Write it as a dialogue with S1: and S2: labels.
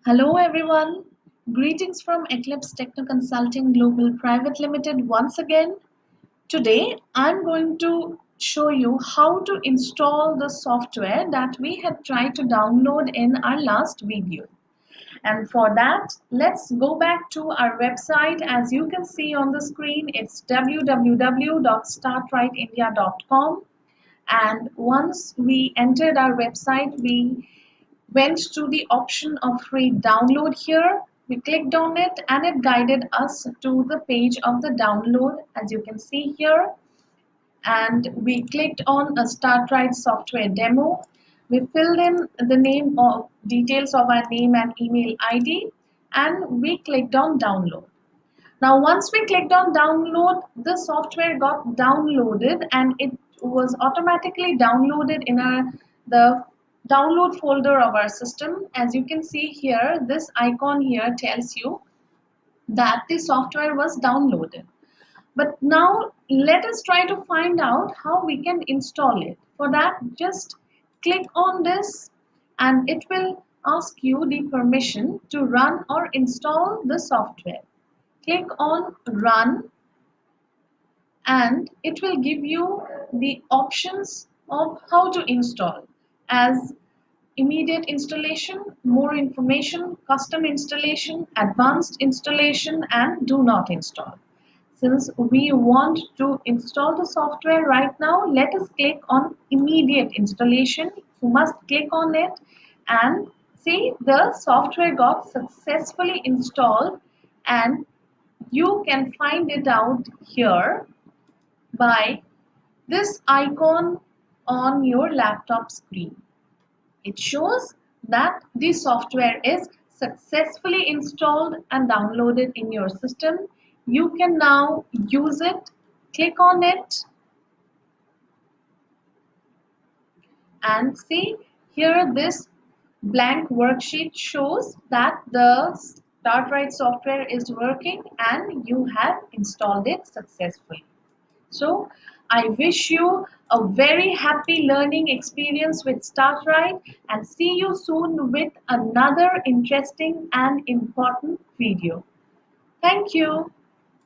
S1: Hello everyone. Greetings from Eclipse Techno Consulting Global Private Limited once again. Today I'm going to show you how to install the software that we had tried to download in our last video. And for that, let's go back to our website. As you can see on the screen, it's www.startwriteindia.com. And once we entered our website, we went to the option of free download here. We clicked on it and it guided us to the page of the download, as you can see here. And we clicked on a Startwrite software demo. We filled in the name or details of our name and email ID, and we clicked on download. Now, once we clicked on download, the software got downloaded and it was automatically downloaded in the download folder of our system. As you can see here, this icon here tells you that the software was downloaded. But now let us try to find out how we can install it. For that, just click on this and it will ask you the permission to run or install the software. Click on run and it will give you the options of how to install as immediate installation, more information, custom installation, advanced installation, and do not install. Since we want to install the software right now, let us click on immediate installation. You must click on it and see the software got successfully installed, and you can find it out here by this icon on your laptop screen. It shows that the software is successfully installed and downloaded in your system. You can now use it. Click on it and see here this blank worksheet shows that the Startwrite software is working and you have installed it successfully. So I wish you a very happy learning experience with Startwrite and see you soon with another interesting and important video. Thank you.